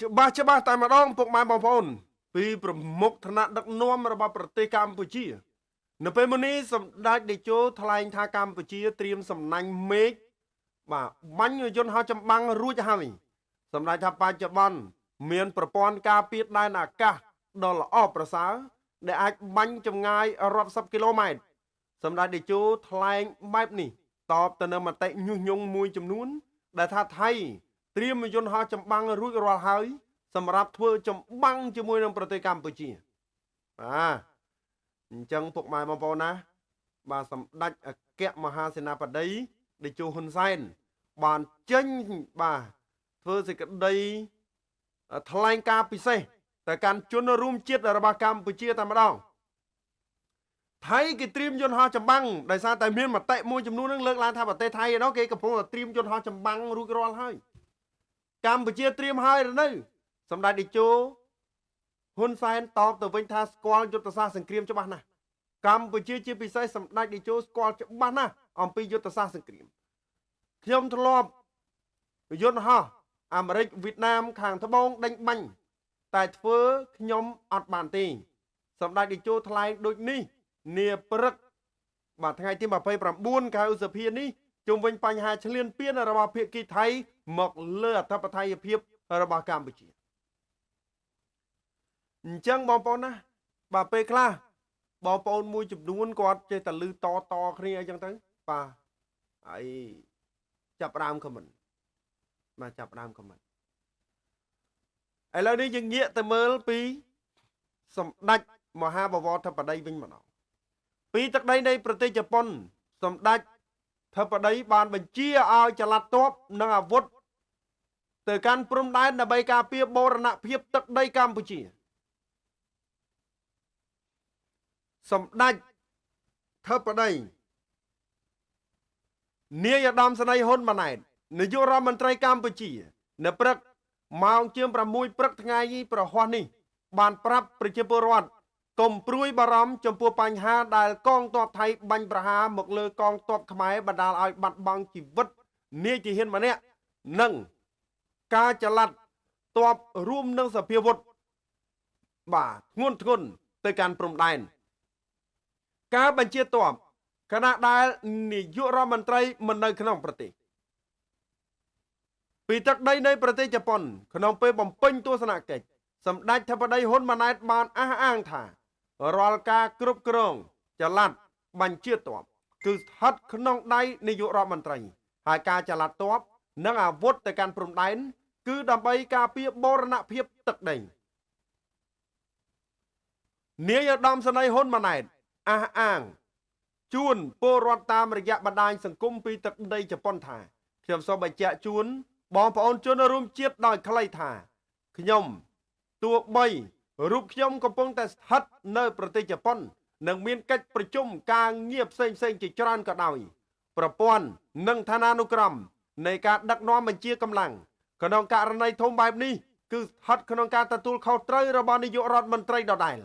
ច្បាស់តែម្ដងពុកម៉ែបងប្អូនពីប្រមុខឋានៈដឹកនាំរបស់ប្រទេសកម្ពុជានៅពេលមុននេះសម្ដេចតេជោថ្លែងថាកម្ពុជាត្រៀមសំណាញ់មេឃបាទបាញ់យន្តហោះចម្បាំងរួចហើយសម្ដេចថាបច្ចុប្បន្នមានប្រព័ន្ធការពារដែនអាកាសដ៏ល្អប្រសើរដែលអាចបាញ់ចម្ងាយរាប់សិបគីឡូម៉ែត្រសម្ដេចតេជោថ្លែងបែបនេះតបទៅនឹងមតិញុះញង់មួយចំនួនដែលថាថៃត្រៀមយន្តហោះចម្បាំងរួចរាល់ហើយសម្រាប់ធ្វើចម្បាំងជាមួយនឹងប្រទេសកម្ពុជាបាទអញ្ចឹងពុកម៉ែបងប្អូនណាបាទសម្ដេចអគ្គមហាសេនាបតីតេជោហ៊ុនសែនបានចេញបាទធ្វើសេចក្តីថ្លែងការណ៍ពិសេសទៅកាន់ជនរួមជាតិរបស់កម្ពុជាតែម្ដងថៃគេត្រៀមយន្តហោះចម្បាំងដោយសារតែមានមតិមួយចំនួននឹងលើកឡើងថាប្រទេសថៃឯនោះគេកំពុងតែត្រៀមយន្តហោះចម្បាំងរួចរាល់ហើយកម្ពុជាត្រៀមហើយឬនៅសម្ដេចតេជោហ៊ុនសែនតបទៅវិញថាស្គាល់យុទ្ធសាស្ត្រសង្គ្រាមច្បាស់ណាស់កម្ពុជាជាពិសេសសម្ដេចតេជោស្គាល់ច្បាស់ណាស់អំពីយុទ្ធសាស្ត្រសង្គ្រាមខ្ញុំធ្លាប់យន្តហោះអាមេរិកវៀតណាមខាងត្បូងដេញបាញ់តែធ្វើខ្ញុំអត់បានទេសម្ដេចតេជោថ្លែងដូចនេះនាព្រឹកបាទថ្ងៃទី29ខែឧសភានេះជុំវិញបញ្ហាឈ្លានពានរបស់ភាគីថៃមកលើអធិបតេយ្យភាពរបស់កម្ពុជាអញ្ចឹងបងប្អូនណាបាទពេលខ្លះបងប្អូនមួយចំនួនគាត់ចេះតែលឺតគ្នាអញ្ចឹងទៅបាទហើយចាប់ដើមខមមិនបាទចាប់ដើមខមមិនឥឡូវនេះយើងងាកទៅមើលពីសម្ដេចមហាបវរធិបតីវិញម្ដងពីទឹកដីនៃប្រទេសជប៉ុនសម្ដេចធិបតីបានបញ្ជាឲ្យចល័តទ័ពនិងអាវុធទៅកាន់ព្រំដែនដើម្បីការពារបូរណភាពទឹកដីកម្ពុជាសម្ដេចធិបតីនាយឧត្តមសេនីយ៍ហ៊ុនម៉ាណែតនាយករដ្ឋមន្ត្រីកម្ពុជានៅព្រឹកម៉ោងជាង6ព្រឹកថ្ងៃប្រហ័សនេះបានប្រាប់ប្រជាពលរដ្ឋកុំព្រួយបារម្ភចំពោះបញ្ហាដែលកងទ័ពថៃបាញ់ប្រហារមកលើកងទ័ពខ្មែរបណ្ដាលឲ្យបាត់បង់ជីវិតនាយទាហានម្នាក់និងការចល័តទ័ពរួមនឹងសភាវុធបាទធ្ងន់ធ្ងរទៅកាន់ព្រំដែនការបញ្ជាទ័ពខណៈដែលនាយករដ្ឋមន្ត្រីមិននៅក្នុងប្រទេសពីទឹកដីនៃប្រទេសជប៉ុនក្នុងពេលបំពេញទស្សនកិច្ចសម្ដេចធិបតីហ៊ុនម៉ាណែតបានអះអាងថារាល់ការគ្រប់គ្រងចល័តបញ្ជាទ័ពគឺស្ថិតក្នុងដៃនាយករដ្ឋមន្ត្រីហើយការចល័តទ័ពនិងអាវុធទៅកាន់ព្រំដែនគឺដើម្បីការពារបូរណភាពទឹកដីនាយឧត្តមសេនីយ៍ហ៊ុនម៉ាណែតអះអាងជួនពលរដ្ឋតាមរយៈបណ្ដាញសង្គមពីទឹកដីជប៉ុនថាខ្ញុំសូមបញ្ជាក់ជូនបងប្អូនជនរួមជាតិដោយខ្លីថាខ្ញុំទោះបីរូបខ្ញុំកំពុងតែស្ថិតនៅប្រទេសជប៉ុននិងមានកិច្ចប្រជុំការងារផ្សេងជាច្រើនក៏ដោយប្រព័ន្ធនិងឋានានុក្រមនៃការដឹកនាំបញ្ជាកម្លាំងក្នុងករណីធំបែបនេះគឺស្ថិតក្នុងការទទួលខុសត្រូវរបស់នាយករដ្ឋមន្ត្រីដដែល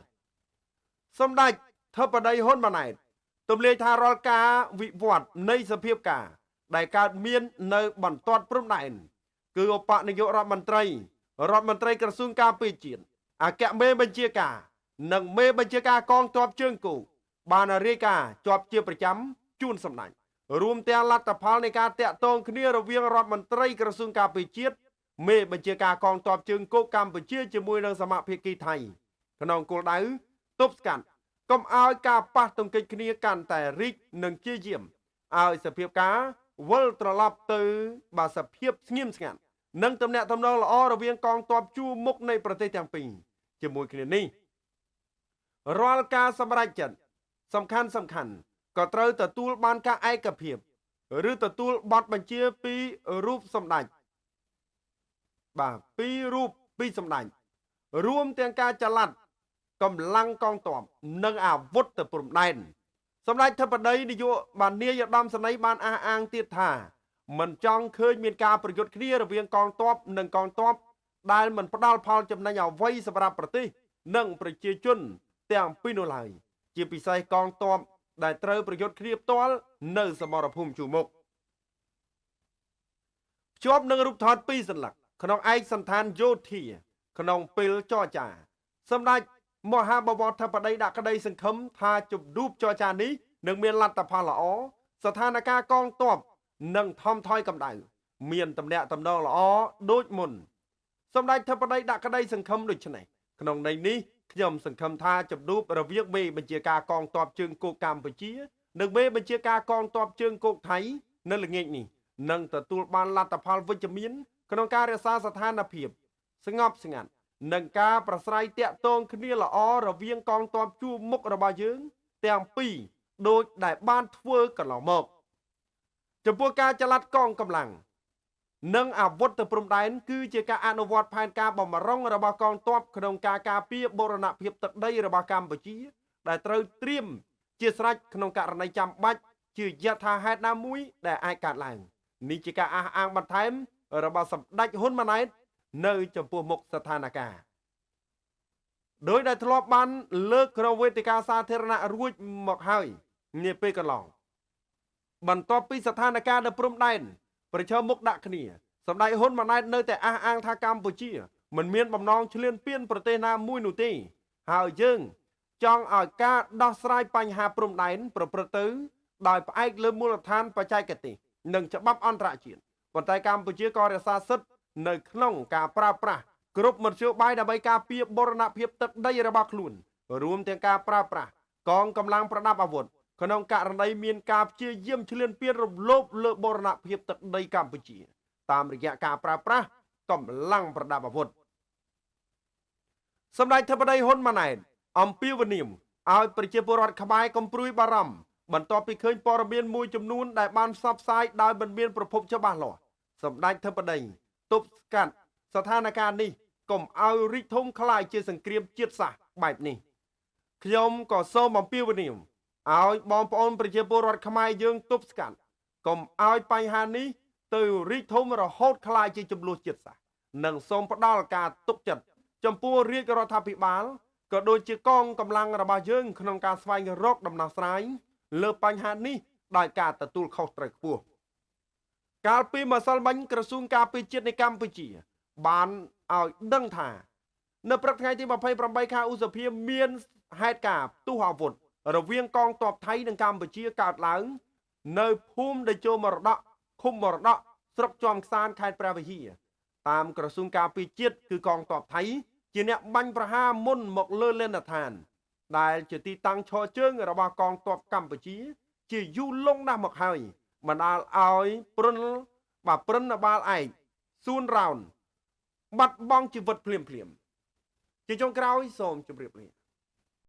សម្ដេចធិបតីហ៊ុនម៉ាណែតទម្លាយថារាល់ការវិវត្តនៃសភាពការដែលកើតមាននៅបន្ទាត់ព្រំដែនគឺឧបនាយករដ្ឋមន្ត្រីក្រសួងការពារជាតិអគ្គមេបញ្ជាការនិងមេបញ្ជាការកងទ័ពជើងគោកបានរាយការណ៍ជាប់ជាប្រចាំជូនសម្ដេចរួមទាំងលទ្ធផលនៃការតាក់ទងគ្នារវាងរដ្ឋមន្ត្រីក្រសួងការពារជាតិមេបញ្ជាការកងទ័ពជើងគោកកម្ពុជាជាមួយនឹងសមាភាគីថៃក្នុងគោលដៅទប់ស្កាត់កុំឲ្យការប៉ះទង្គិចគ្នាកាន់តែរីកនិងជាយាមឲ្យសភាពការវិលត្រឡប់ទៅបាទសភាពស្ងៀមស្ងាត់និងទំនាក់ទំនងល្អរវាងកងទ័ពជួរមុខនៃប្រទេសទាំងពីរជាមួយគ្នានេះរាល់ការសម្រេចចិត្តសំខាន់ក៏ត្រូវទទួលបានការឯកភាពឬទទួលបទបញ្ជាពីរូបសម្ដេចបាទពីរូបពីសម្ដេចរួមទាំងការចល័តកម្លាំងកងទ័ពនិងអាវុធទៅព្រំដែនសម្ដេចធិបតីនាយកបាននាយឧត្តមសេនីយ៍បានអះអាងទៀតថាមិនចង់ឃើញមានការប្រយុទ្ធគ្នារវាងកងទ័ពនិងកងទ័ពដែលមិនផ្ដល់ផលចំណេញអ្វីសម្រាប់ប្រទេសនិងប្រជាជនទាំងពីរនោះឡើយជាពិសេសកងទ័ពដែលត្រូវប្រយុទ្ធគ្នាផ្ទាល់នៅសមរភូមិជួរមុខភ្ជាប់នឹងរូបថតពីរសន្លឹក ក្នុងឯកសន្តានយោធាក្នុងពេលចរចាសម្ដេចមហាបវរធិបតីដាក់ក្តីសង្ឃឹមថាជំនួបចរចានេះនឹងមានលទ្ធផលល្អស្ថានភាពកងទ័ពនឹងថមថយកម្ដៅមានទំនាក់ទំនងល្អដូចមុនសម្ដេចធិបតីដាក់ក្តីសង្ឃឹមដូចនេះក្នុងន័យនេះខ្ញុំសង្ឃឹមថាជំនួបរវាងមេបញ្ជាការកងទ័ពជើងគោកកម្ពុជានិងមេបញ្ជាការកងទ័ពជើងគោកថៃនៅល្ងាចនេះនឹងទទួលបានលទ្ធផលវិជ្ជមានក្នុងការរក្សាស្ថានភាពស្ងប់ស្ងាត់និងការប្រស្រ័យទាក់ទងគ្នាល្អរវាងកងទ័ពជួរមុខរបស់យើងទាំងពីរដូចដែលបានធ្វើកន្លងមកចំពោះការចល័តកងកម្លាំងនិងអាវុធទៅព្រំដែនគឺជាការអនុវត្តផែនការបម្រុងរបស់កងទ័ពក្នុងការការពារបូរណភាពទឹកដីរបស់កម្ពុជាដែលត្រូវត្រៀមជាស្រេចក្នុងករណីចាំបាច់ជាយថាហេតុណាមួយដែលអាចកើតឡើងនេះជាការអះអាងបន្ថែមរបស់សម្ដេចហ៊ុនម៉ាណែតនៅចំពោះមុខស្ថានភាពដោយដែលធ្លាប់បានលើកក្នុងវេទិកាសាធារណៈរួចមកហើយនាពេលកន្លងបន្ទាប់ពីស្ថានភាពនៅព្រំដែនប្រឈមមុខដាក់គ្នាសម្ដេចហ៊ុនម៉ាណែតនៅតែអះអាងថាកម្ពុជាមិនមានបំណងឈ្លានពានប្រទេសណាមួយនោះទេហើយយើងចង់ឲ្យការដោះស្រាយបញ្ហាព្រំដែនប្រព្រឹត្តទៅដោយផ្អែកលើមូលដ្ឋានបច្ចេកទេសនិងច្បាប់អន្តរជាតិប៉ុន្តែកម្ពុជាក៏រក្សាសិទ្ធិនៅក្នុងការប្រើប្រាស់គ្រប់មធ្យោបាយដើម្បីការពារបូរណភាពទឹកដីរបស់ខ្លួនរួមទាំងការប្រើប្រាស់កងកម្លាំងប្រដាប់អាវុធក្នុងករណីមានការព្យាយាមឈ្លានពានរំលោភលើបូរណភាពទឹកដីកម្ពុជាតាមរយៈការប្រើប្រាស់កម្លាំងប្រដាប់អាវុធសម្ដេចធិបតីហ៊ុនម៉ាណែតអំពាវនាវឲ្យប្រជាពលរដ្ឋខ្មែរកុំព្រួយបារម្ភបន្ទាប់ពីឃើញព័ត៌មានមួយចំនួនដែលបានផ្សព្វផ្សាយដោយមិនមានប្រភពច្បាស់លាស់សម្ដេចធិបតីទប់ស្កាត់ស្ថានភាពនេះកុំឲ្យរីកធំខ្លាយជាសង្គ្រាមជាតិសាសន៍បែបនេះខ្ញុំក៏សូមអំពាវនាវឲ្យបងប្អូនប្រជាពលរដ្ឋខ្មែរយើងទប់ស្កាត់កុំឲ្យបញ្ហានេះទៅរីកធំរហូតខ្លាយជាជម្លោះជាតិសាសន៍និងសូមផ្ដល់ការទុកចិត្តចំពោះរាជរដ្ឋាភិបាលក៏ដូចជាកងកម្លាំងរបស់យើងក្នុងការស្វែងរកដំណោះស្រាយលើបញ្ហានេះដោយការទទួលខុសត្រូវខ្ពស់កាលពីម្សិលមិញក្រសួងការពារជាតិនៃកម្ពុជាបានឲ្យដឹងថានៅព្រឹកថ្ងៃទី28ខែឧសភាមានហេតុការណ៍ផ្ទុះអាវុធរវាងកងទ័ពថៃនិងកម្ពុជាកើតឡើងនៅភូមិដេជោមរតកឃុំមរតកស្រុកជាំខ្សានខេត្តព្រះវិហារតាមក្រសួងការពារជាតិគឺកងទ័ពថៃជាអ្នកបាញ់ប្រហារមុនមកលើលេនដ្ឋានដែលជាទីតាំងឈរជើងរបស់កងទ័ពកម្ពុជាជាយូរលង់ណាស់មកហើយបណ្ដាលឲ្យព្រិនបាលឯកសួនរោនបាត់បង់ជីវិតភ្លាមជាចុងក្រោយសូមជម្រាបលា